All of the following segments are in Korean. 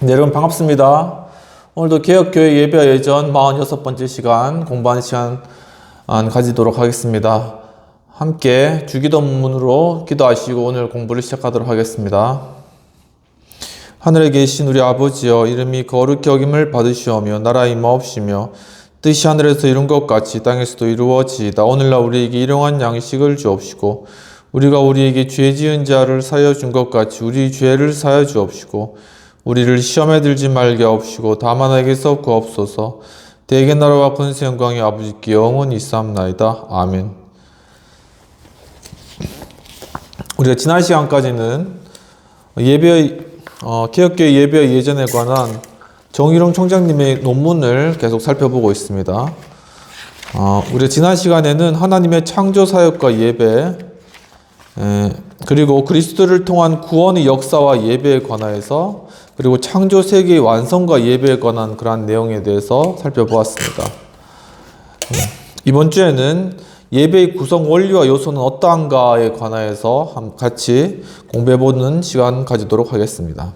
네, 여러분 반갑습니다. 오늘도 개혁교회 예배 예전 46번째 시간 공부하는 시간 가지도록 하겠습니다. 함께 주기도문으로 기도하시고 오늘 공부를 시작하도록 하겠습니다. 하늘에 계신 우리 아버지여, 이름이 거룩히 여김을 받으시오며 나라의 임하옵시며 뜻이 하늘에서 이룬 것 같이 땅에서도 이루어지이다. 오늘날 우리에게 일용할 양식을 주옵시고 우리가 우리에게 죄 지은 자를 사하여 준 것 같이 우리 죄를 사하여 주옵시고 우리를 시험에 들지 말게 하옵시고 다만 악에서 구하옵소서. 대개 나라와 권세 영광이 아버지께 영원히 있사옵나이다. 아멘. 우리가 지난 시간까지는 개혁교회 예배 예전에 관한 정일홍 총장님의 논문을 계속 살펴보고 있습니다. 우리가 지난 시간에는 하나님의 창조 사역과 예배, 그리고 그리스도를 통한 구원의 역사와 예배에 관하여서, 그리고 창조 세계의 완성과 예배에 관한 그러한 내용에 대해서 살펴보았습니다. 이번 주에는 예배의 구성 원리와 요소는 어떠한가에 관하여서 같이 공부해보는 시간 가지도록 하겠습니다.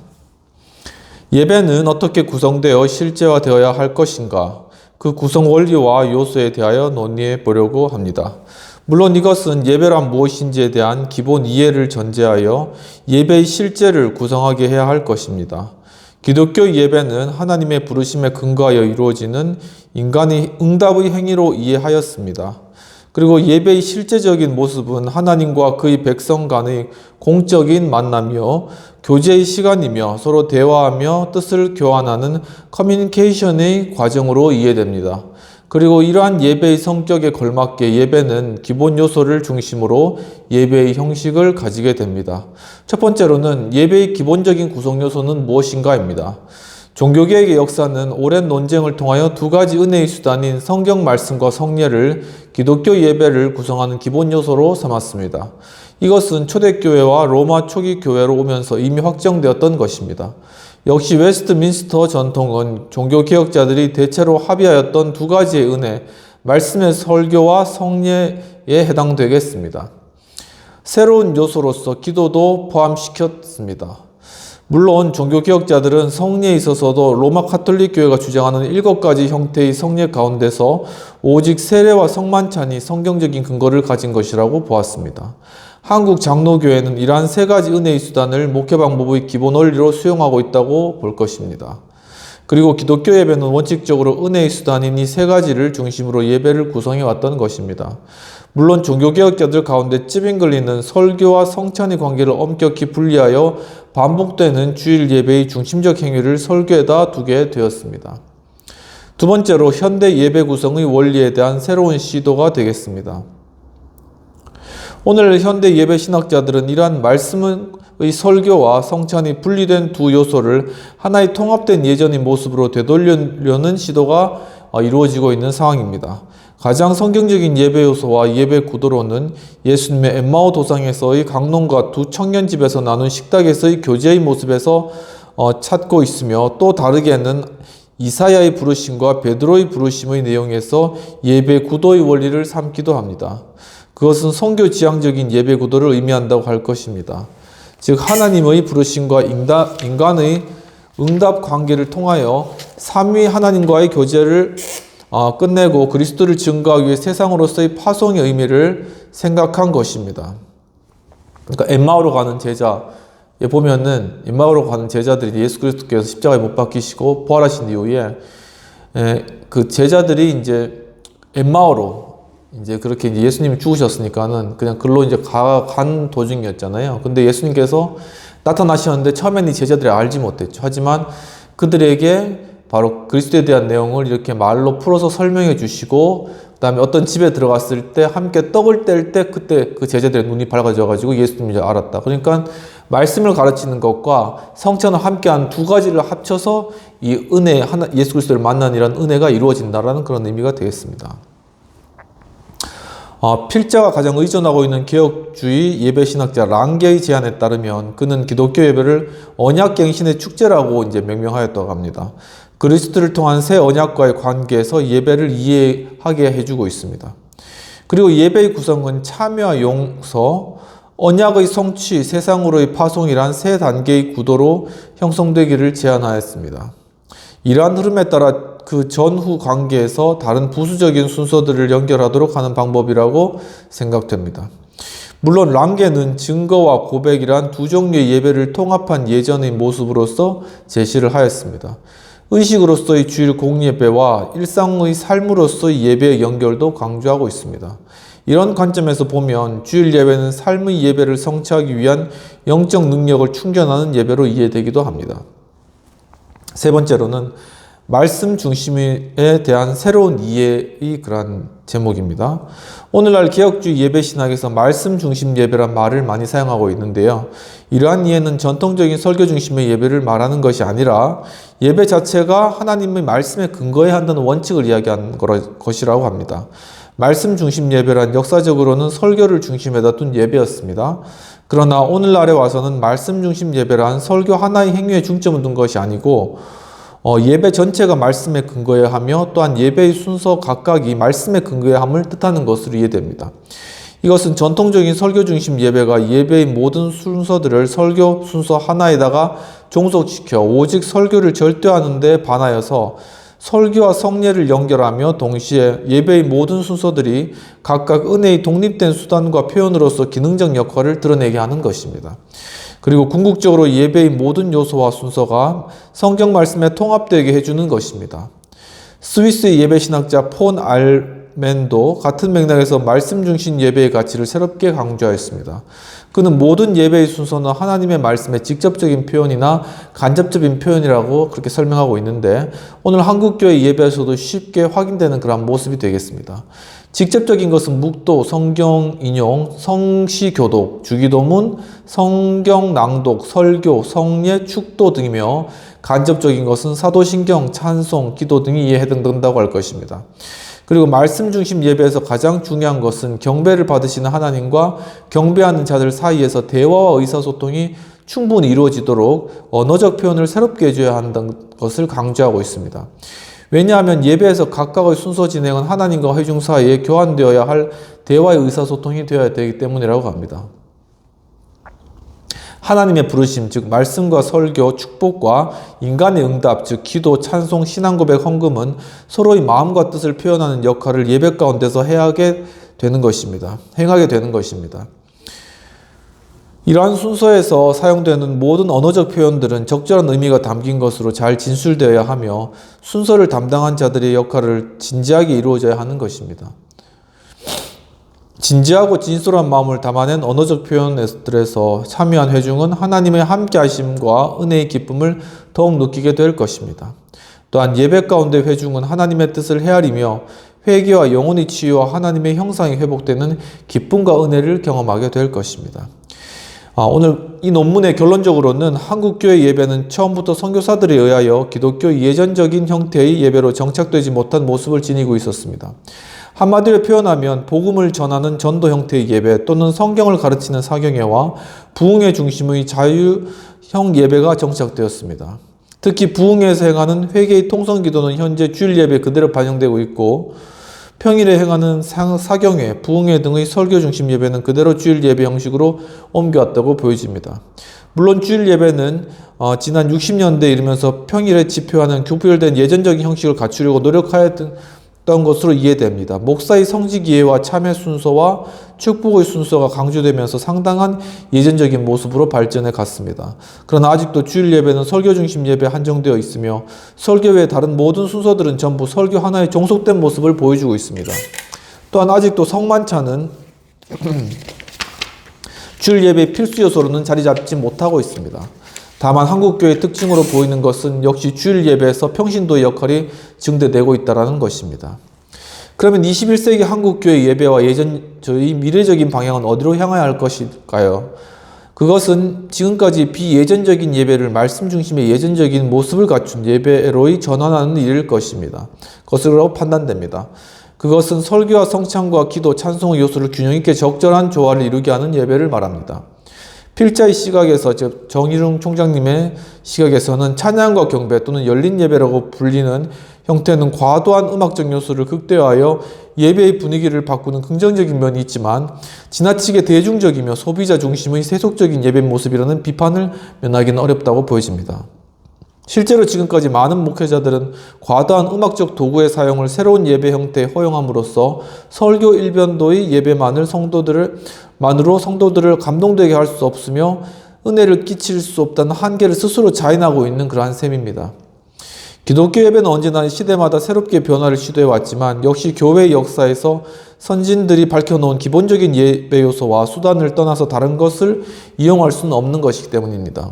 예배는 어떻게 구성되어 실제화되어야 할 것인가, 그 구성 원리와 요소에 대하여 논의해 보려고 합니다. 물론 이것은 예배란 무엇인지에 대한 기본 이해를 전제하여 예배의 실제를 구성하게 해야 할 것입니다. 기독교 예배는 하나님의 부르심에 근거하여 이루어지는 인간의 응답의 행위로 이해하였습니다. 그리고 예배의 실제적인 모습은 하나님과 그의 백성 간의 공적인 만남이요, 교제의 시간이며 서로 대화하며 뜻을 교환하는 커뮤니케이션의 과정으로 이해됩니다. 그리고 이러한 예배의 성격에 걸맞게 예배는 기본 요소를 중심으로 예배의 형식을 가지게 됩니다. 첫 번째로는 예배의 기본적인 구성 요소는 무엇인가입니다. 종교개혁의 역사는 오랜 논쟁을 통하여 두 가지 은혜의 수단인 성경 말씀과 성례를 기독교 예배를 구성하는 기본 요소로 삼았습니다. 이것은 초대교회와 로마 초기 교회로 오면서 이미 확정되었던 것입니다. 역시 웨스트민스터 전통은 종교개혁자들이 대체로 합의하였던 두 가지의 은혜, 말씀의 설교와 성례에 해당되겠습니다. 새로운 요소로서 기도도 포함시켰습니다. 물론 종교개혁자들은 성례에 있어서도 로마 카톨릭 교회가 주장하는 7가지 형태의 성례 가운데서 오직 세례와 성만찬이 성경적인 근거를 가진 것이라고 보았습니다. 한국 장로교회는 이러한 3가지 은혜의 수단을 목회 방법의 기본 원리로 수용하고 있다고 볼 것입니다. 그리고 기독교 예배는 원칙적으로 은혜의 수단인 이 3가지를 중심으로 예배를 구성해 왔던 것입니다. 물론 종교개혁자들 가운데 찌빙글리는 설교와 성찬의 관계를 엄격히 분리하여 반복되는 주일 예배의 중심적 행위를 설교에다 두게 되었습니다. 두 번째로 현대 예배 구성의 원리에 대한 새로운 시도가 되겠습니다. 오늘 현대 예배 신학자들은 이러한 말씀의 설교와 성찬이 분리된 두 요소를 하나의 통합된 예전의 모습으로 되돌리려는 시도가 이루어지고 있는 상황입니다. 가장 성경적인 예배 요소와 예배 구도로는 예수님의 엠마오 도상에서의 강론과 두 청년집에서 나눈 식탁에서의 교제의 모습에서 찾고 있으며, 또 다르게는 이사야의 부르심과 베드로의 부르심의 내용에서 예배 구도의 원리를 삼기도 합니다. 그것은 성교 지향적인 예배 구도를 의미한다고 할 것입니다. 즉 하나님의 부르심과 인간의 응답 관계를 통하여 삼위 하나님과의 교제를 끝내고 그리스도를 증거하기 위해 세상으로서의 파송의 의미를 생각한 것입니다. 그러니까 엠마오로 가는 제자에 보면은 엠마오로 가는 제자들이 예수 그리스도께서 십자가에 못 박히시고 부활하신 이후에 그 제자들이 이제 엠마오로 이제 그렇게 이제 예수님이 죽으셨으니까는 그냥 글로 이제 간 도중이었잖아요. 근데 예수님께서 나타나셨는데 처음에는 이 제자들이 알지 못했죠. 하지만 그들에게 바로 그리스도에 대한 내용을 이렇게 말로 풀어서 설명해 주시고, 그 다음에 어떤 집에 들어갔을 때 함께 떡을 뗄 때 그때 그 제자들의 눈이 밝아져 가지고 예수님을 알았다. 그러니까 말씀을 가르치는 것과 성찬을 함께한 두 가지를 합쳐서 이 은혜, 예수 그리스도를 만나는 이런 은혜가 이루어진다라는 그런 의미가 되겠습니다. 필자가 가장 의존하고 있는 개혁주의 예배신학자 랑게의 제안에 따르면 그는 기독교 예배를 언약갱신의 축제라고 이제 명명하였다고 합니다. 그리스도를 통한 새 언약과의 관계에서 예배를 이해하게 해주고 있습니다. 그리고 예배의 구성은 참여와 용서, 언약의 성취, 세상으로의 파송이란 세 단계의 구도로 형성되기를 제안하였습니다. 이러한 흐름에 따라 그 전후 관계에서 다른 부수적인 순서들을 연결하도록 하는 방법이라고 생각됩니다. 물론 랑게는 증거와 고백이란 두 종류의 예배를 통합한 예전의 모습으로서 제시를 하였습니다. 의식으로서의 주일 공예배와 일상의 삶으로서의 예배의 연결도 강조하고 있습니다. 이런 관점에서 보면 주일 예배는 삶의 예배를 성취하기 위한 영적 능력을 충전하는 예배로 이해되기도 합니다. 세 번째로는 말씀 중심에 대한 새로운 이해의 그러한 제목입니다. 오늘날 개혁주의 예배 신학에서 말씀 중심 예배란 말을 많이 사용하고 있는데요. 이러한 이해는 전통적인 설교 중심의 예배를 말하는 것이 아니라 예배 자체가 하나님의 말씀에 근거해야 한다는 원칙을 이야기하는 것이라고 합니다. 말씀 중심 예배란 역사적으로는 설교를 중심에다 둔 예배였습니다. 그러나 오늘날에 와서는 말씀 중심 예배란 설교 하나의 행위에 중점을 둔 것이 아니고 예배 전체가 말씀에 근거해야 하며 또한 예배의 순서 각각이 말씀에 근거해야 함을 뜻하는 것으로 이해됩니다. 이것은 전통적인 설교 중심 예배가 예배의 모든 순서들을 설교 순서 하나에다가 종속시켜 오직 설교를 절대화하는 데 반하여서 설교와 성례를 연결하며 동시에 예배의 모든 순서들이 각각 은혜의 독립된 수단과 표현으로서 기능적 역할을 드러내게 하는 것입니다. 그리고 궁극적으로 예배의 모든 요소와 순서가 성경 말씀에 통합되게 해주는 것입니다. 스위스의 예배신학자 폰 알멘도 같은 맥락에서 말씀 중심 예배의 가치를 새롭게 강조하였습니다. 그는 모든 예배의 순서는 하나님의 말씀의 직접적인 표현이나 간접적인 표현이라고 그렇게 설명하고 있는데 오늘 한국교회 예배에서도 쉽게 확인되는 그런 모습이 되겠습니다. 직접적인 것은 묵도, 성경 인용, 성시 교독, 주기도문, 성경 낭독, 설교, 성례, 축도 등이며 간접적인 것은 사도신경, 찬송, 기도 등이 해당된다고 할 것입니다. 그리고 말씀 중심 예배에서 가장 중요한 것은 경배를 받으시는 하나님과 경배하는 자들 사이에서 대화와 의사소통이 충분히 이루어지도록 언어적 표현을 새롭게 해줘야 한다는 것을 강조하고 있습니다. 왜냐하면 예배에서 각각의 순서 진행은 하나님과 회중 사이에 교환되어야 할 대화의 의사소통이 되어야 되기 때문이라고 합니다. 하나님의 부르심, 즉 말씀과 설교, 축복과 인간의 응답, 즉 기도, 찬송, 신앙고백, 헌금은 서로의 마음과 뜻을 표현하는 역할을 예배 가운데서 행하게 되는 것입니다. 이러한 순서에서 사용되는 모든 언어적 표현들은 적절한 의미가 담긴 것으로 잘 진술되어야 하며 순서를 담당한 자들의 역할을 진지하게 이루어져야 하는 것입니다. 진지하고 진솔한 마음을 담아낸 언어적 표현들에서 참여한 회중은 하나님의 함께하심과 은혜의 기쁨을 더욱 느끼게 될 것입니다. 또한 예배 가운데 회중은 하나님의 뜻을 헤아리며 회개와 영혼의 치유와 하나님의 형상이 회복되는 기쁨과 은혜를 경험하게 될 것입니다. 오늘 이 논문의 결론적으로는 한국교회 예배는 처음부터 선교사들에 의하여 기독교의 예전적인 형태의 예배로 정착되지 못한 모습을 지니고 있었습니다. 한마디로 표현하면 복음을 전하는 전도 형태의 예배 또는 성경을 가르치는 사경회와 부흥회 중심의 자유형 예배가 정착되었습니다. 특히 부흥회에서 행하는 회개의 통성기도는 현재 주일 예배에 그대로 반영되고 있고 평일에 행하는 사경회, 부흥회 등의 설교 중심 예배는 그대로 주일 예배 형식으로 옮겨왔다고 보여집니다. 물론 주일 예배는 지난 60년대에 이르면서 평일에 집회하는 교표열된 예전적인 형식을 갖추려고 노력하였던 것으로 이해됩니다. 목사의 성직 이해와 참회 순서와 축복의 순서가 강조되면서 상당한 예전적인 모습으로 발전해 갔습니다. 그러나 아직도 주일 예배는 설교 중심 예배에 한정되어 있으며 설교 외의 다른 모든 순서들은 전부 설교 하나에 종속된 모습을 보여주고 있습니다. 또한 아직도 성만찬은 주일 예배의 필수 요소로는 자리 잡지 못하고 있습니다. 다만 한국교회의 특징으로 보이는 것은 역시 주일 예배에서 평신도의 역할이 증대되고 있다는 것입니다. 그러면 21세기 한국교회 예배와 저희 미래적인 방향은 어디로 향해야 할 것일까요? 그것은 지금까지 비예전적인 예배를 말씀 중심의 예전적인 모습을 갖춘 예배로의 전환하는 일일 것으로 판단됩니다. 그것은 설교와 성찬과 기도, 찬송의 요소를 균형 있게 적절한 조화를 이루게 하는 예배를 말합니다. 필자의 시각에서, 즉 정일웅 총장님의 시각에서는 찬양과 경배 또는 열린 예배라고 불리는 형태는 과도한 음악적 요소를 극대화하여 예배의 분위기를 바꾸는 긍정적인 면이 있지만 지나치게 대중적이며 소비자 중심의 세속적인 예배 모습이라는 비판을 면하기는 어렵다고 보여집니다. 실제로 지금까지 많은 목회자들은 과도한 음악적 도구의 사용을 새로운 예배 형태에 허용함으로써 설교 일변도의 예배만으로 성도들을 감동되게 할 수 없으며 은혜를 끼칠 수 없다는 한계를 스스로 자인하고 있는 그러한 셈입니다. 기독교 예배는 언제나 시대마다 새롭게 변화를 시도해왔지만 역시 교회의 역사에서 선진들이 밝혀놓은 기본적인 예배 요소와 수단을 떠나서 다른 것을 이용할 수는 없는 것이기 때문입니다.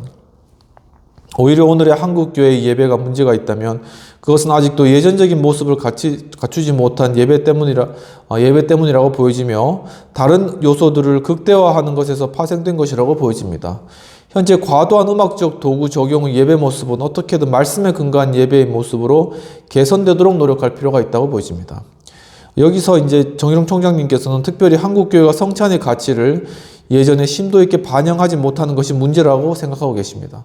오히려 오늘의 한국교회의 예배가 문제가 있다면 그것은 아직도 예전적인 모습을 갖추지 못한 예배 때문이라고 보여지며 다른 요소들을 극대화하는 것에서 파생된 것이라고 보여집니다. 현재 과도한 음악적 도구 적용의 예배 모습은 어떻게든 말씀에 근거한 예배의 모습으로 개선되도록 노력할 필요가 있다고 보여집니다. 여기서 이제 정일홍 총장님께서는 특별히 한국교회가 성찬의 가치를 예전에 심도 있게 반영하지 못하는 것이 문제라고 생각하고 계십니다.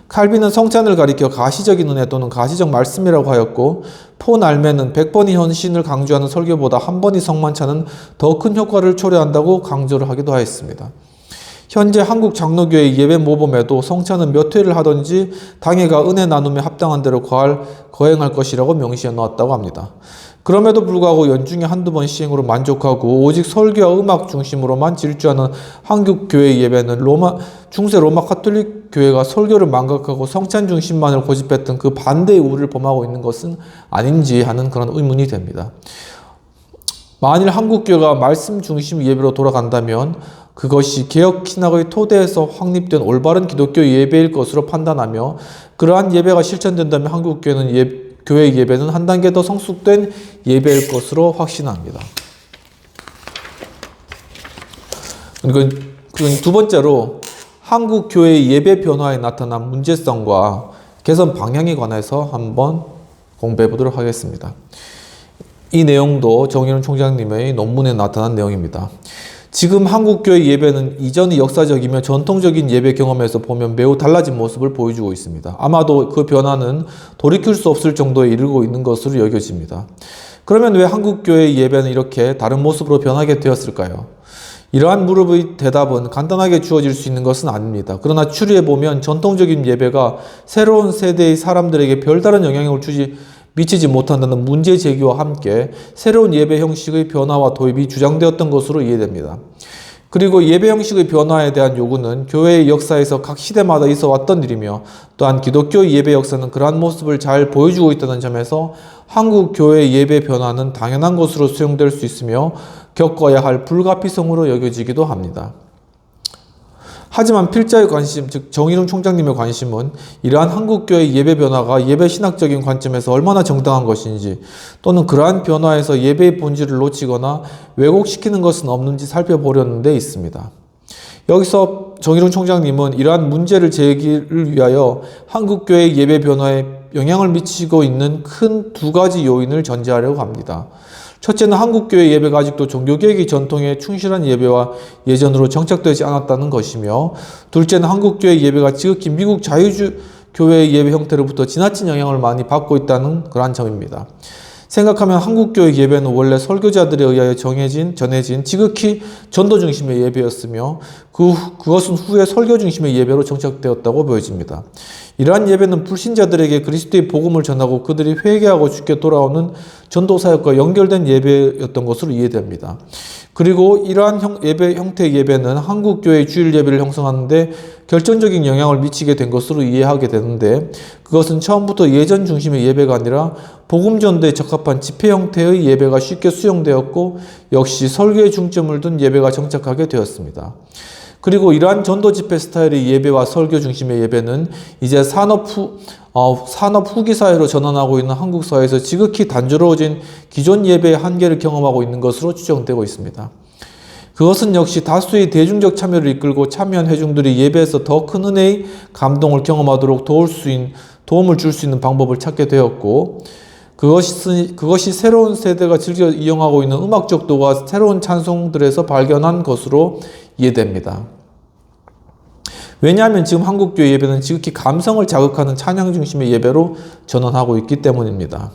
칼빈은 성찬을 가리켜 가시적인 은혜 또는 가시적 말씀이라고 하였고 폰 알멘은 100번의 헌신을 강조하는 설교보다 한 번의 성만찬은 더 큰 효과를 초래한다고 강조를 하기도 하였습니다. 현재 한국 장로교회 예배 모범에도 성찬은 몇 회를 하든지 당회가 은혜 나눔에 합당한 대로 거행할 것이라고 명시해 놓았다고 합니다. 그럼에도 불구하고 연중에 한두 번 시행으로 만족하고 오직 설교와 음악 중심으로만 질주하는 한국 교회 예배는 중세 로마 가톨릭 교회가 설교를 망각하고 성찬 중심만을 고집했던 그 반대의 우를 범하고 있는 것은 아닌지 하는 그런 의문이 됩니다. 만일 한국 교회가 말씀 중심 예배로 돌아간다면 그것이 개혁 신학의 토대에서 확립된 올바른 기독교 예배일 것으로 판단하며 그러한 예배가 실천된다면 한국 교회의 예배는 한 단계 더 성숙된 예배일 것으로 확신합니다. 그리고 두 번째로 한국 교회의 예배 변화에 나타난 문제성과 개선 방향에 관해서 한번 공부해 보도록 하겠습니다. 이 내용도 정일훈 총장님의 논문에 나타난 내용입니다. 지금 한국교회 예배는 이전의 역사적이며 전통적인 예배 경험에서 보면 매우 달라진 모습을 보여주고 있습니다. 아마도 그 변화는 돌이킬 수 없을 정도에 이르고 있는 것으로 여겨집니다. 그러면 왜 한국교회 예배는 이렇게 다른 모습으로 변하게 되었을까요? 이러한 물음의 대답은 간단하게 주어질 수 있는 것은 아닙니다. 그러나 추리해보면 전통적인 예배가 새로운 세대의 사람들에게 별다른 영향을 미치지 못한다는 문제 제기와 함께 새로운 예배 형식의 변화와 도입이 주장되었던 것으로 이해됩니다. 그리고 예배 형식의 변화에 대한 요구는 교회의 역사에서 각 시대마다 있어 왔던 일이며 또한 기독교 예배 역사는 그러한 모습을 잘 보여주고 있다는 점에서 한국 교회 예배 변화는 당연한 것으로 수용될 수 있으며 겪어야 할 불가피성으로 여겨지기도 합니다. 하지만 필자의 관심, 즉 정일훈 총장님의 관심은 이러한 한국교회의 예배 변화가 예배 신학적인 관점에서 얼마나 정당한 것인지 또는 그러한 변화에서 예배의 본질을 놓치거나 왜곡시키는 것은 없는지 살펴보려는 데 있습니다. 여기서 정일훈 총장님은 이러한 문제를 제기를 위하여 한국교회의 예배 변화에 영향을 미치고 있는 큰 두 가지 요인을 전제하려고 합니다. 첫째는 한국교회 예배가 아직도 종교개혁의 전통에 충실한 예배와 예전으로 정착되지 않았다는 것이며 둘째는 한국교회 예배가 지극히 미국 자유교회의 예배 형태로부터 지나친 영향을 많이 받고 있다는 그러한 점입니다. 생각하면 한국교회 예배는 원래 설교자들에 의하여 전해진 지극히 전도 중심의 예배였으며 그것은 후에 설교 중심의 예배로 정착되었다고 보여집니다. 이러한 예배는 불신자들에게 그리스도의 복음을 전하고 그들이 회개하고 주께 돌아오는 전도사역과 연결된 예배였던 것으로 이해됩니다. 그리고 이러한 예배 형태의 예배는 한국교회의 주일 예배를 형성하는 데 결정적인 영향을 미치게 된 것으로 이해하게 되는데 그것은 처음부터 예전 중심의 예배가 아니라 복음 전도에 적합한 집회 형태의 예배가 쉽게 수용되었고 역시 설교에 중점을 둔 예배가 정착하게 되었습니다. 그리고 이러한 전도 집회 스타일의 예배와 설교 중심의 예배는 이제 산업 후기 사회로 전환하고 있는 한국 사회에서 지극히 단조로워진 기존 예배의 한계를 경험하고 있는 것으로 추정되고 있습니다. 그것은 역시 다수의 대중적 참여를 이끌고 참여한 회중들이 예배에서 더 큰 은혜의 감동을 경험하도록 도움을 줄 수 있는 방법을 찾게 되었고 그것이 새로운 세대가 즐겨 이용하고 있는 음악적 도구와 새로운 찬송들에서 발견한 것으로 이해됩니다. 왜냐하면 지금 한국교회 예배는 지극히 감성을 자극하는 찬양 중심의 예배로 전환하고 있기 때문입니다.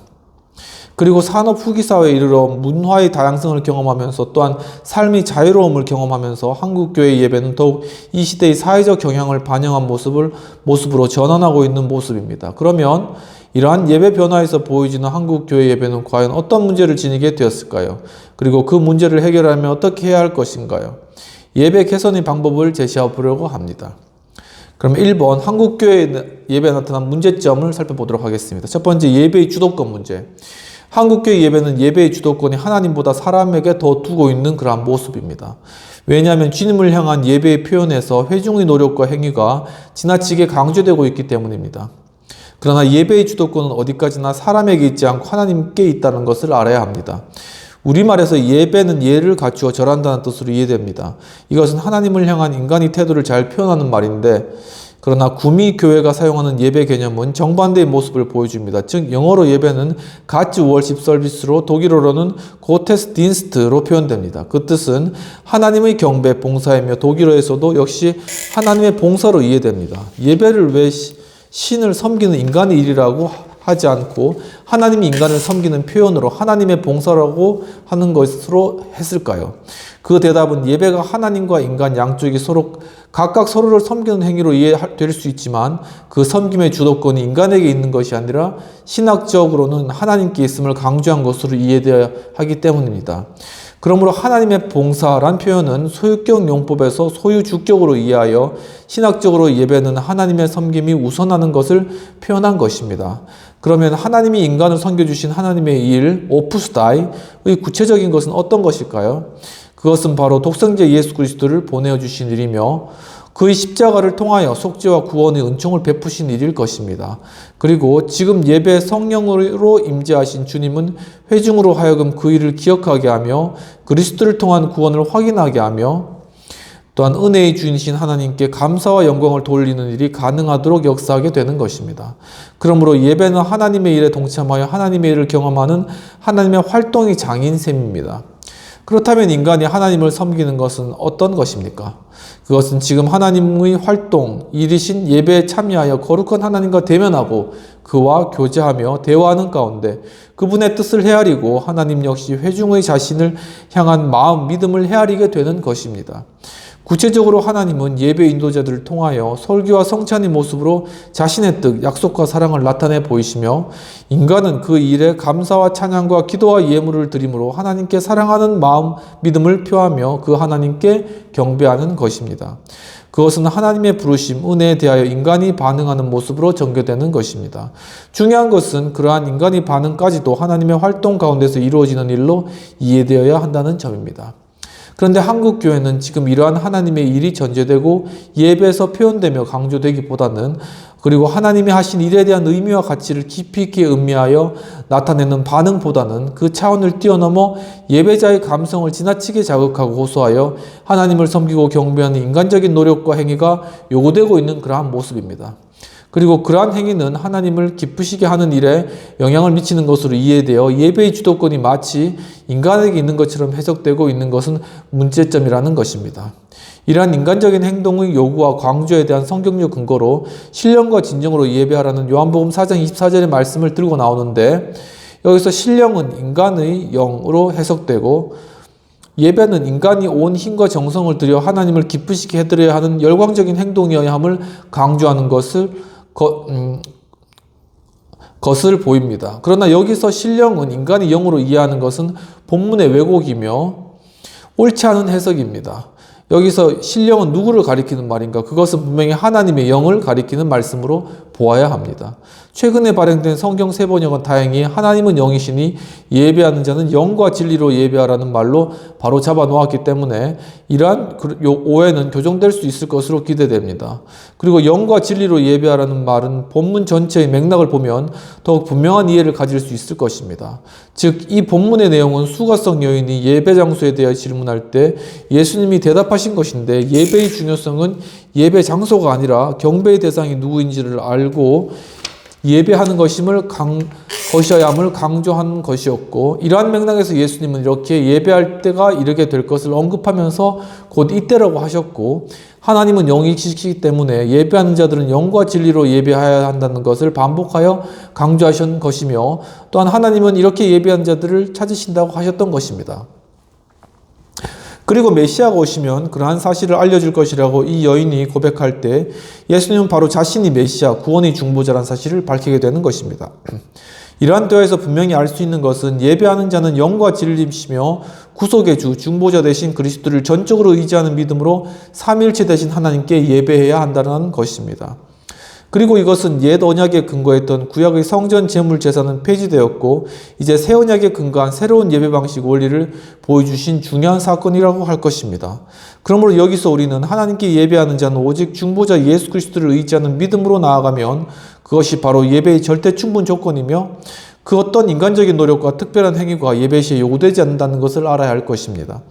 그리고 산업 후기 사회에 이르러 문화의 다양성을 경험하면서 또한 삶의 자유로움을 경험하면서 한국교회 예배는 더욱 이 시대의 사회적 경향을 반영한 모습으로 전환하고 있는 모습입니다. 그러면 이러한 예배 변화에서 보여지는 한국교회 예배는 과연 어떤 문제를 지니게 되었을까요? 그리고 그 문제를 해결하려면 어떻게 해야 할 것인가요? 예배 개선의 방법을 제시해 보려고 합니다. 그럼 1번 한국교회 예배에 나타난 문제점을 살펴보도록 하겠습니다. 첫 번째, 예배의 주도권 문제. 한국교회 예배는 예배의 주도권이 하나님보다 사람에게 더 두고 있는 그러한 모습입니다. 왜냐하면 주님을 향한 예배의 표현에서 회중의 노력과 행위가 지나치게 강조되고 있기 때문입니다. 그러나 예배의 주도권은 어디까지나 사람에게 있지 않고 하나님께 있다는 것을 알아야 합니다. 우리말에서 예배는 예를 갖추어 절한다는 뜻으로 이해됩니다. 이것은 하나님을 향한 인간의 태도를 잘 표현하는 말인데, 그러나 구미 교회가 사용하는 예배 개념은 정반대의 모습을 보여줍니다. 즉 영어로 예배는 God's worship service로, 독일어로는 고테스딘스트로 표현됩니다. 그 뜻은 하나님의 경배, 봉사이며 독일어에서도 역시 하나님의 봉사로 이해됩니다. 예배를 왜 신을 섬기는 인간의 일이라고 하지 않고 하나님이 인간을 섬기는 표현으로 하나님의 봉사라고 하는 것으로 했을까요? 그 대답은 예배가 하나님과 인간 양쪽이 각각 서로를 섬기는 행위로 이해될 수 있지만 그 섬김의 주도권이 인간에게 있는 것이 아니라 신학적으로는 하나님께 있음을 강조한 것으로 이해되어야 하기 때문입니다. 그러므로 하나님의 봉사란 표현은 소유격 용법에서 소유주격으로 이해하여 신학적으로 예배는 하나님의 섬김이 우선하는 것을 표현한 것입니다. 그러면 하나님이 인간을 섬겨주신 하나님의 일, 오푸스다이의 구체적인 것은 어떤 것일까요? 그것은 바로 독생자 예수 그리스도를 보내어 주신 일이며 그의 십자가를 통하여 속죄와 구원의 은총을 베푸신 일일 것입니다. 그리고 지금 예배 성령으로 임재하신 주님은 회중으로 하여금 그 일을 기억하게 하며 그리스도를 통한 구원을 확인하게 하며 또한 은혜의 주인이신 하나님께 감사와 영광을 돌리는 일이 가능하도록 역사하게 되는 것입니다. 그러므로 예배는 하나님의 일에 동참하여 하나님의 일을 경험하는 하나님의 활동의 장인 셈입니다. 그렇다면 인간이 하나님을 섬기는 것은 어떤 것입니까? 그것은 지금 하나님의 활동, 일이신 예배에 참여하여 거룩한 하나님과 대면하고 그와 교제하며 대화하는 가운데 그분의 뜻을 헤아리고 하나님 역시 회중의 자신을 향한 마음, 믿음을 헤아리게 되는 것입니다. 구체적으로 하나님은 예배 인도자들을 통하여 설교와 성찬의 모습으로 자신의 뜻, 약속과 사랑을 나타내 보이시며 인간은 그 일에 감사와 찬양과 기도와 예물을 드림으로 하나님께 사랑하는 마음, 믿음을 표하며 그 하나님께 경배하는 것입니다. 그것은 하나님의 부르심, 은혜에 대하여 인간이 반응하는 모습으로 전개되는 것입니다. 중요한 것은 그러한 인간의 반응까지도 하나님의 활동 가운데서 이루어지는 일로 이해되어야 한다는 점입니다. 그런데 한국교회는 지금 이러한 하나님의 일이 전제되고 예배에서 표현되며 강조되기보다는 그리고 하나님이 하신 일에 대한 의미와 가치를 깊이 있게 음미하여 나타내는 반응보다는 그 차원을 뛰어넘어 예배자의 감성을 지나치게 자극하고 호소하여 하나님을 섬기고 경배하는 인간적인 노력과 행위가 요구되고 있는 그러한 모습입니다. 그리고 그러한 행위는 하나님을 기쁘시게 하는 일에 영향을 미치는 것으로 이해되어 예배의 주도권이 마치 인간에게 있는 것처럼 해석되고 있는 것은 문제점이라는 것입니다. 이러한 인간적인 행동의 요구와 강조에 대한 성경적 근거로 신령과 진정으로 예배하라는 요한복음 4장 24절의 말씀을 들고 나오는데 여기서 신령은 인간의 영으로 해석되고 예배는 인간이 온 힘과 정성을 들여 하나님을 기쁘시게 해드려야 하는 열광적인 행동이어야 함을 강조하는 것을 보입니다. 그러나 여기서 신령은 인간이 영으로 이해하는 것은 본문의 왜곡이며 옳지 않은 해석입니다. 여기서 신령은 누구를 가리키는 말인가? 그것은 분명히 하나님의 영을 가리키는 말씀으로 보아야 합니다. 최근에 발행된 성경 세번역은 다행히 하나님은 영이시니 예배하는 자는 영과 진리로 예배하라는 말로 바로 잡아 놓았기 때문에 이러한 오해는 교정될 수 있을 것으로 기대됩니다. 그리고 영과 진리로 예배하라는 말은 본문 전체의 맥락을 보면 더욱 분명한 이해를 가질 수 있을 것입니다. 즉, 이 본문의 내용은 수가성 여인이 예배 장소에 대해 질문할 때 예수님이 대답하신 것인데 예배의 중요성은 예배 장소가 아니라 경배의 대상이 누구인지를 알고 예배하는 것이어야 함을 강조한 것이었고, 이러한 맥락에서 예수님은 이렇게 예배할 때가 이르게 될 것을 언급하면서 곧 이때라고 하셨고, 하나님은 영이시기 때문에 예배하는 자들은 영과 진리로 예배해야 한다는 것을 반복하여 강조하신 것이며, 또한 하나님은 이렇게 예배하는 자들을 찾으신다고 하셨던 것입니다. 그리고 메시아가 오시면 그러한 사실을 알려줄 것이라고 이 여인이 고백할 때 예수님은 바로 자신이 메시아, 구원의 중보자라는 사실을 밝히게 되는 것입니다. 이러한 대화에서 분명히 알 수 있는 것은 예배하는 자는 영과 진리이시며 구속의 주, 중보자 되신 그리스도를 전적으로 의지하는 믿음으로 삼위일체 되신 하나님께 예배해야 한다는 것입니다. 그리고 이것은 옛 언약에 근거했던 구약의 성전 제물 제사는 폐지되었고 이제 새 언약에 근거한 새로운 예배 방식 원리를 보여주신 중요한 사건이라고 할 것입니다. 그러므로 여기서 우리는 하나님께 예배하는 자는 오직 중보자 예수 그리스도를 의지하는 믿음으로 나아가면 그것이 바로 예배의 절대 충분 조건이며 그 어떤 인간적인 노력과 특별한 행위가 예배 시에 요구되지 않는다는 것을 알아야 할 것입니다.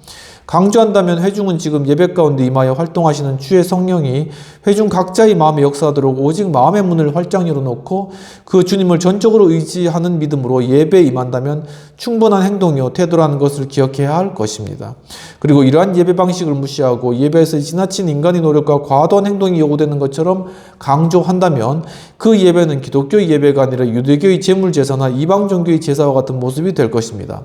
강조한다면 회중은 지금 예배 가운데 임하여 활동하시는 주의 성령이 회중 각자의 마음에 역사하도록 오직 마음의 문을 활짝 열어놓고 그 주님을 전적으로 의지하는 믿음으로 예배에 임한다면 충분한 행동이요 태도라는 것을 기억해야 할 것입니다. 그리고 이러한 예배 방식을 무시하고 예배에서 지나친 인간의 노력과 과도한 행동이 요구되는 것처럼 강조한다면 그 예배는 기독교의 예배가 아니라 유대교의 제물제사나 이방 종교의 제사와 같은 모습이 될 것입니다.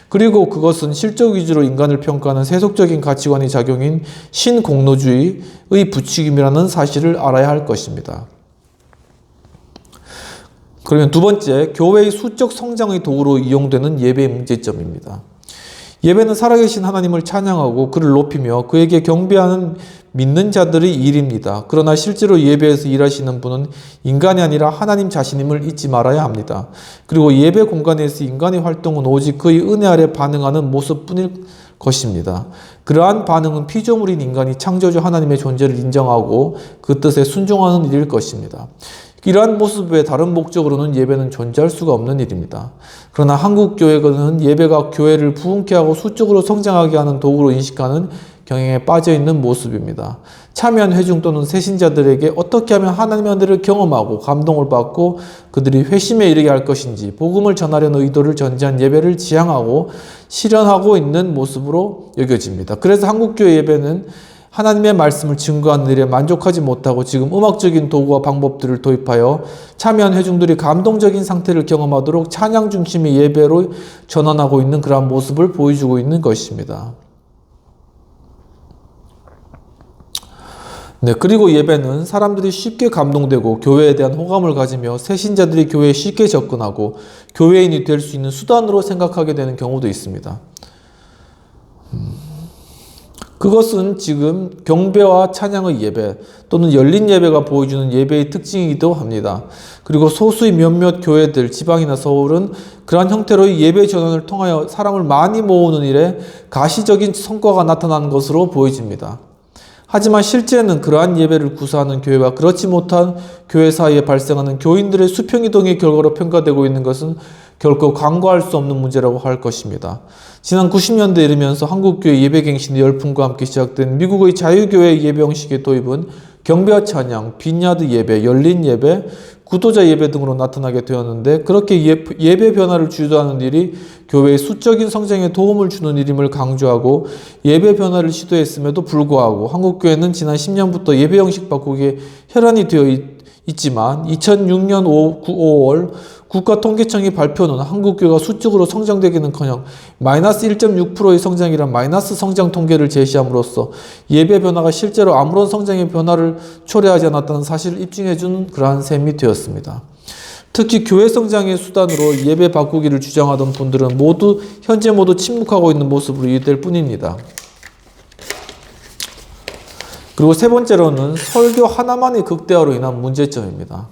그리고 그것은 실적 위주로 인간을 평가하는 세속적인 가치관의 작용인 신공로주의의 부추김이라는 사실을 알아야 할 것입니다. 그러면 두 번째, 교회의 수적 성장의 도구로 이용되는 예배의 문제점입니다. 예배는 살아계신 하나님을 찬양하고 그를 높이며 그에게 경배하는 믿는 자들의 일입니다. 그러나 실제로 예배에서 일하시는 분은 인간이 아니라 하나님 자신임을 잊지 말아야 합니다. 그리고 예배 공간에서 인간의 활동은 오직 그의 은혜 아래 반응하는 모습뿐일 것입니다. 그러한 반응은 피조물인 인간이 창조주 하나님의 존재를 인정하고 그 뜻에 순종하는 일일 것입니다. 이러한 모습의 다른 목적으로는 예배는 존재할 수가 없는 일입니다. 그러나 한국 교회는 예배가 교회를 부흥케 하고 수적으로 성장하게 하는 도구로 인식하는 경향에 빠져 있는 모습입니다. 참여한 회중 또는 새신자들에게 어떻게 하면 하나님의 은혜를 경험하고 감동을 받고 그들이 회심에 이르게 할 것인지 복음을 전하려는 의도를 전제한 예배를 지향하고 실현하고 있는 모습으로 여겨집니다. 그래서 한국교회 예배는 하나님의 말씀을 증거하는 일에 만족하지 못하고 지금 음악적인 도구와 방법들을 도입하여 참여한 회중들이 감동적인 상태를 경험하도록 찬양 중심의 예배로 전환하고 있는 그러한 모습을 보여주고 있는 것입니다. 그리고 예배는 사람들이 쉽게 감동되고 교회에 대한 호감을 가지며 새신자들이 교회에 쉽게 접근하고 교회인이 될 수 있는 수단으로 생각하게 되는 경우도 있습니다. 그것은 지금 경배와 찬양의 예배 또는 열린 예배가 보여주는 예배의 특징이기도 합니다. 그리고 소수의 몇몇 교회들, 지방이나 서울은 그러한 형태로의 예배 전환을 통하여 사람을 많이 모으는 일에 가시적인 성과가 나타나는 것으로 보여집니다. 하지만 실제는 그러한 예배를 구사하는 교회와 그렇지 못한 교회 사이에 발생하는 교인들의 수평이동의 결과로 평가되고 있는 것은 결코 간과할 수 없는 문제라고 할 것입니다. 지난 90년대에 이르면서 한국교회 예배갱신의 열풍과 함께 시작된 미국의 자유교회 예배 형식의 도입은 경배와 찬양, 빈야드 예배, 열린 예배, 구도자 예배 등으로 나타나게 되었는데 그렇게 예배 변화를 주도하는 일이 교회의 수적인 성장에 도움을 주는 일임을 강조하고 예배 변화를 시도했음에도 불구하고 한국교회는 지난 10년부터 예배 형식 바꾸기에 혈안이 되어 있지만 2006년 5월 국가통계청이 발표는 한국교회가 수적으로 성장되기는커녕 마이너스 1.6%의 성장이란 마이너스 성장 통계를 제시함으로써 예배 변화가 실제로 아무런 성장의 변화를 초래하지 않았다는 사실을 입증해준 그러한 셈이 되었습니다. 특히 교회 성장의 수단으로 예배 바꾸기를 주장하던 분들은 현재 모두 침묵하고 있는 모습으로 이해될 뿐입니다. 그리고 세 번째로는 설교 하나만의 극대화로 인한 문제점입니다.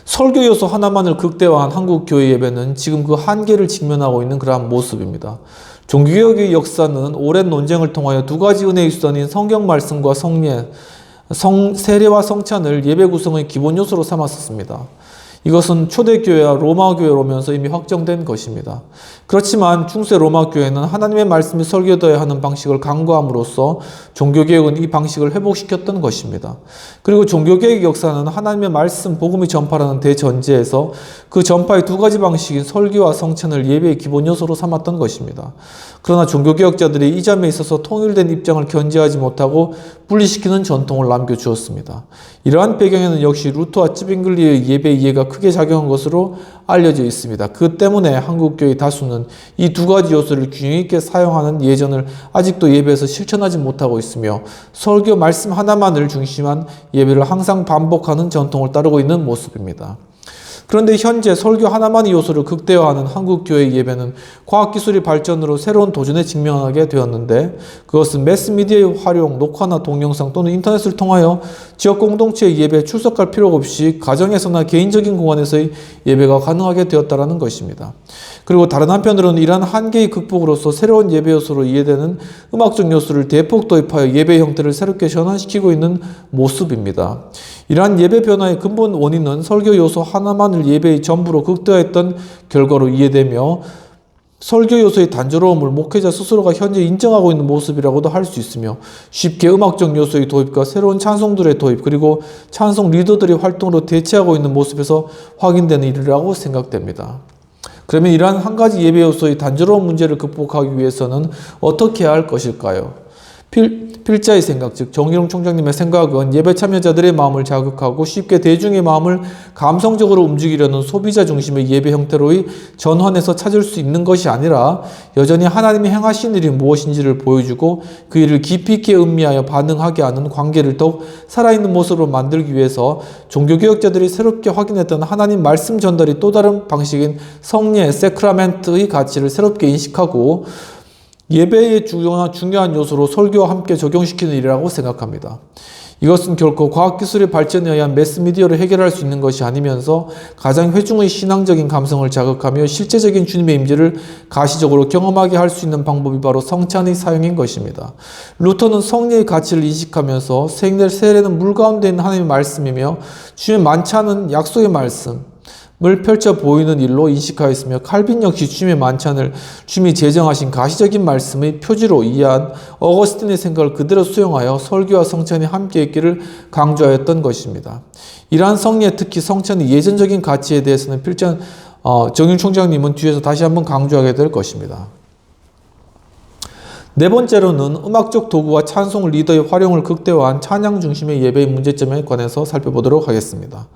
설교 요소 하나만을 극대화한 한국교회 예배는 지금 그 한계를 직면하고 있는 그러한 모습입니다. 종교개혁의 역사는 오랜 논쟁을 통하여 두 가지 은혜의 수단인 성경 말씀과 세례와 성찬을 예배 구성의 기본 요소로 삼았었습니다. 이것은 초대교회와 로마교회로 오면서 이미 확정된 것입니다. 그렇지만 중세 로마교회는 하나님의 말씀이 설교되어야 하는 방식을 강구함으로써 종교개혁은 이 방식을 회복시켰던 것입니다. 그리고 종교개혁의 역사는 하나님의 말씀, 복음이 전파라는 대전제에서 그 전파의 두 가지 방식인 설교와 성찬을 예배의 기본 요소로 삼았던 것입니다. 그러나 종교개혁자들이 이 점에 있어서 통일된 입장을 견지하지 못하고 분리시키는 전통을 남겨주었습니다. 이러한 배경에는 역시 루터와 찌빙글리의 예배 이해가 크게 작용한 것으로 알려져 있습니다. 그 때문에 한국교회 다수는 이 두 가지 요소를 균형 있게 사용하는 예전을 아직도 예배에서 실천하지 못하고 있으며 설교 말씀 하나만을 중심한 예배를 항상 반복하는 전통을 따르고 있는 모습입니다. 그런데 현재 설교 하나만의 요소를 극대화하는 한국교회의 예배는 과학기술의 발전으로 새로운 도전에 직면하게 되었는데 그것은 매스미디어의 활용, 녹화나 동영상 또는 인터넷을 통하여 지역 공동체의 예배에 출석할 필요가 없이 가정에서나 개인적인 공간에서의 예배가 가능하게 되었다는 것입니다. 그리고 다른 한편으로는 이러한 한계의 극복으로서 새로운 예배 요소로 이해되는 음악적 요소를 대폭 도입하여 예배 형태를 새롭게 전환시키고 있는 모습입니다. 이러한 예배 변화의 근본 원인은 설교 요소 하나만을 예배의 전부로 극대화했던 결과로 이해되며 설교 요소의 단조로움을 목회자 스스로가 현재 인정하고 있는 모습이라고도 할 수 있으며 쉽게 음악적 요소의 도입과 새로운 찬송들의 도입 그리고 찬송 리더들의 활동으로 대체하고 있는 모습에서 확인되는 일이라고 생각됩니다. 그러면 이러한 한 가지 예배 요소의 단조로운 문제를 극복하기 위해서는 어떻게 해야 할 것일까요? 필자의 생각, 즉 정일홍 총장님의 생각은 예배 참여자들의 마음을 자극하고 쉽게 대중의 마음을 감성적으로 움직이려는 소비자 중심의 예배 형태로의 전환에서 찾을 수 있는 것이 아니라 여전히 하나님이 행하신 일이 무엇인지를 보여주고 그 일을 깊이 있게 음미하여 반응하게 하는 관계를 더욱 살아있는 모습으로 만들기 위해서 종교개혁자들이 새롭게 확인했던 하나님 말씀 전달이 또 다른 방식인 성례, 세크라멘트의 가치를 새롭게 인식하고 예배의 중요한 요소로 설교와 함께 적용시키는 일이라고 생각합니다. 이것은 결코 과학기술의 발전에 의한 매스미디어를 해결할 수 있는 것이 아니면서 가장 회중의 신앙적인 감성을 자극하며 실제적인 주님의 임재를 가시적으로 경험하게 할 수 있는 방법이 바로 성찬의 사용인 것입니다. 루터는 성례의 가치를 인식하면서 세례는 물 가운데 있는 하나님의 말씀이며 주의 만찬은 약속의 말씀 을 펼쳐 보이는 일로 인식하였으며 칼빈 역시 주님의 만찬을 주님이 제정하신 가시적인 말씀의 표지로 이해한 어거스틴의 생각을 그대로 수용하여 설교와 성찬이 함께 있기를 강조하였던 것입니다. 이러한 성례, 특히 성찬의 예전적인 가치에 대해서는 정일 총장님은 뒤에서 다시 한번 강조하게 될 것입니다. 네 번째로는 음악적 도구와 찬송 리더의 활용을 극대화한 찬양 중심의 예배의 문제점에 관해서 살펴보도록 하겠습니다.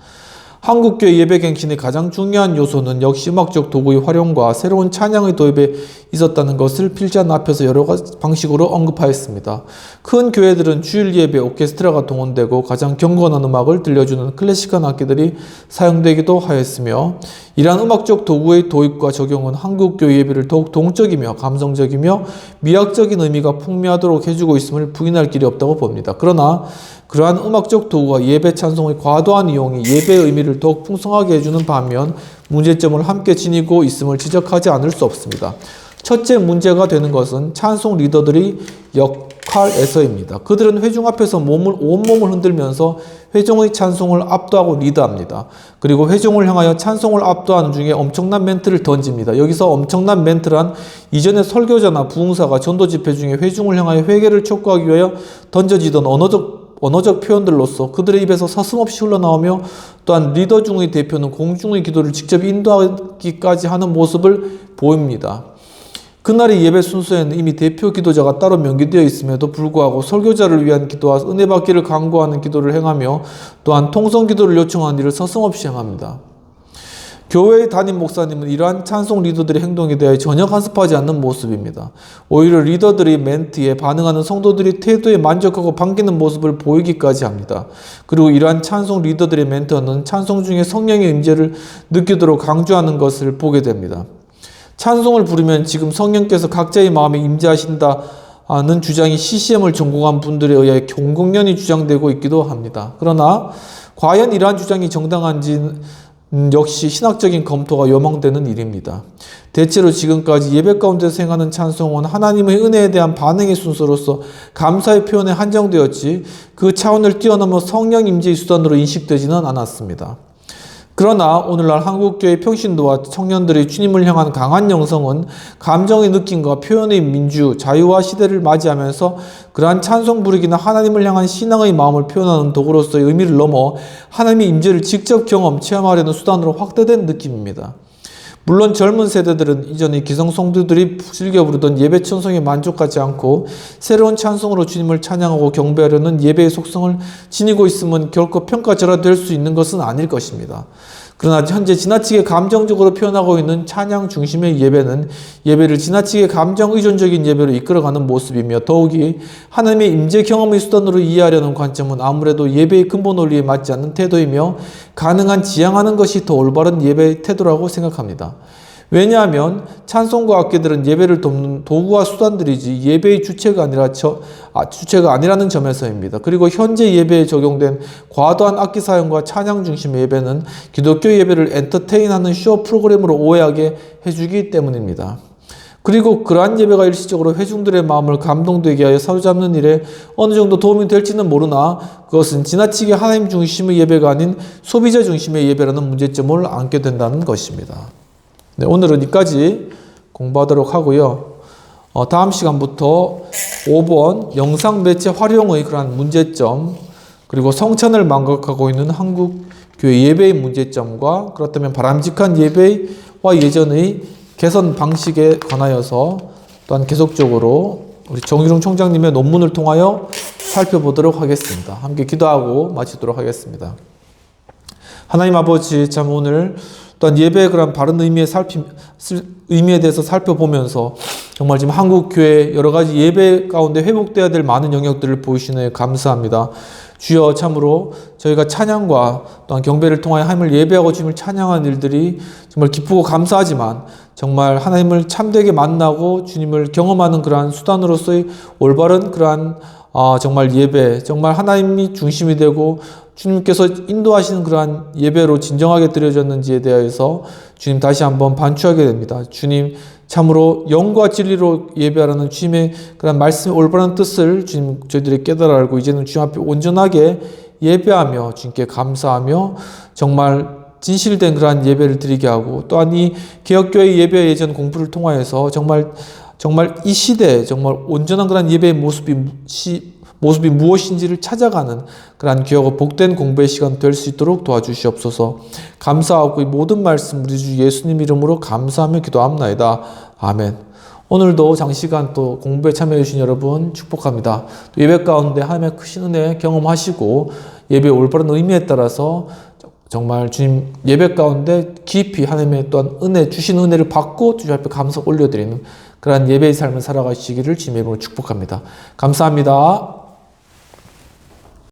한국교회 예배갱신의 가장 중요한 요소는 역시 음악적 도구의 활용과 새로운 찬양의 도입에 있었다는 것을 필자는 앞에서 여러 가지 방식으로 언급하였습니다. 큰 교회들은 주일 예배 오케스트라가 동원되고 가장 경건한 음악을 들려주는 클래식한 악기들이 사용되기도 하였으며 이러한 음악적 도구의 도입과 적용은 한국교회 예배를 더욱 동적이며 감성적이며 미학적인 의미가 풍미하도록 해주고 있음을 부인할 길이 없다고 봅니다. 그러나 그러한 음악적 도구와 예배 찬송의 과도한 이용이 예배의 의미를 더욱 풍성하게 해주는 반면 문제점을 함께 지니고 있음을 지적하지 않을 수 없습니다. 첫째 문제가 되는 것은 찬송 리더들의 역할에서입니다. 그들은 회중 앞에서 온몸을 흔들면서 회중의 찬송을 압도하고 리드합니다. 그리고 회중을 향하여 찬송을 압도하는 중에 엄청난 멘트를 던집니다. 여기서 엄청난 멘트란 이전의 설교자나 부흥사가 전도 집회 중에 회중을 향하여 회개를 촉구하기 위하여 던져지던 언어적 표현들로서 그들의 입에서 서슴없이 흘러나오며 또한 리더 중의 대표는 공중의 기도를 직접 인도하기까지 하는 모습을 보입니다. 그날의 예배 순서에는 이미 대표 기도자가 따로 명기되어 있음에도 불구하고 설교자를 위한 기도와 은혜 받기를 간구하는 기도를 행하며 또한 통성 기도를 요청하는 일을 서슴없이 행합니다. 교회의 담임 목사님은 이러한 찬송 리더들의 행동에 대해 전혀 간섭하지 않는 모습입니다. 오히려 리더들의 멘트에 반응하는 성도들이 태도에 만족하고 반기는 모습을 보이기까지 합니다. 그리고 이러한 찬송 리더들의 멘트는 찬송 중에 성령의 임재를 느끼도록 강조하는 것을 보게 됩니다. 찬송을 부르면 지금 성령께서 각자의 마음에 임재하신다는 주장이 CCM을 전공한 분들에 의해 공공연히 주장되고 있기도 합니다. 그러나 과연 이러한 주장이 정당한지는 역시 신학적인 검토가 요망되는 일입니다. 대체로 지금까지 예배 가운데서 행하는 찬송은 하나님의 은혜에 대한 반응의 순서로서 감사의 표현에 한정되었지 그 차원을 뛰어넘어 성령 임재의 수단으로 인식되지는 않았습니다. 그러나 오늘날 한국교회 평신도와 청년들의 주님을 향한 강한 영성은 감정의 느낌과 표현의 민주, 자유화 시대를 맞이하면서 그러한 찬송 부르기나 하나님을 향한 신앙의 마음을 표현하는 도구로서의 의미를 넘어 하나님의 임재를 직접 경험, 체험하려는 수단으로 확대된 느낌입니다. 물론 젊은 세대들은 이전의 기성 성도들이 즐겨 부르던 예배 찬송에 만족하지 않고 새로운 찬송으로 주님을 찬양하고 경배하려는 예배의 속성을 지니고 있으면 결코 평가절하될 수 있는 것은 아닐 것입니다. 그러나 현재 지나치게 감정적으로 표현하고 있는 찬양 중심의 예배는 예배를 지나치게 감정 의존적인 예배로 이끌어가는 모습이며 더욱이 하나님의 임재 경험의 수단으로 이해하려는 관점은 아무래도 예배의 근본 원리에 맞지 않는 태도이며 가능한 지양하는 것이 더 올바른 예배의 태도라고 생각합니다. 왜냐하면 찬송과 악기들은 예배를 돕는 도구와 수단들이지 예배의 주체가 아니라는 점에서입니다. 그리고 현재 예배에 적용된 과도한 악기 사용과 찬양 중심의 예배는 기독교 예배를 엔터테인하는 쇼 프로그램으로 오해하게 해주기 때문입니다. 그리고 그러한 예배가 일시적으로 회중들의 마음을 감동되게 하여 사로잡는 일에 어느 정도 도움이 될지는 모르나 그것은 지나치게 하나님 중심의 예배가 아닌 소비자 중심의 예배라는 문제점을 안게 된다는 것입니다. 네, 오늘은 여기까지 공부하도록 하고요. 다음 시간부터 5번 영상 매체 활용의 그러한 문제점, 그리고 성찬을 망각하고 있는 한국 교회 예배의 문제점과 그렇다면 바람직한 예배와 예전의 개선 방식에 관하여서 또한 계속적으로 우리 정희룡 총장님의 논문을 통하여 살펴보도록 하겠습니다. 함께 기도하고 마치도록 하겠습니다. 하나님 아버지, 참 오늘 또한 예배의 그런 바른 의미에 대해서 살펴보면서 정말 지금 한국 교회 여러 가지 예배 가운데 회복되어야 될 많은 영역들을 보이시네 감사합니다. 주여, 참으로 저희가 찬양과 또한 경배를 통하여 하나님을 예배하고 주님을 찬양하는 일들이 정말 기쁘고 감사하지만 정말 하나님을 참되게 만나고 주님을 경험하는 그러한 수단으로서의 올바른 그러한 정말 예배, 정말 하나님이 중심이 되고 주님께서 인도하시는 그러한 예배로 진정하게 드려졌는지에 대해서 주님 다시 한번 반추하게 됩니다. 주님, 참으로 영과 진리로 예배하라는 주님의 그런 말씀의 올바른 뜻을 주님 저희들이 깨달아 알고 이제는 주님 앞에 온전하게 예배하며 주님께 감사하며 정말 진실된 그러한 예배를 드리게 하고 또한 이 개혁교회 예배 예전 공부를 통하여서 정말 이 시대에 정말 온전한 그런 예배의 모습이 무엇인지를 찾아가는 그러한 귀하고 복된 공부의 시간 될 수 있도록 도와주시옵소서. 감사하고 이 모든 말씀 우리 주 예수님 이름으로 감사하며 기도합나이다. 아멘. 오늘도 장시간 또 공부에 참여해 주신 여러분 축복합니다. 또 예배 가운데 하나님의 크신 은혜 경험하시고 예배의 올바른 의미에 따라서 정말 주님 예배 가운데 깊이 하나님의 또한 은혜 주신 은혜를 받고 주님 앞에 감사 올려드리는 그러한 예배의 삶을 살아가시기를 주님의 이름으로 축복합니다. 감사합니다.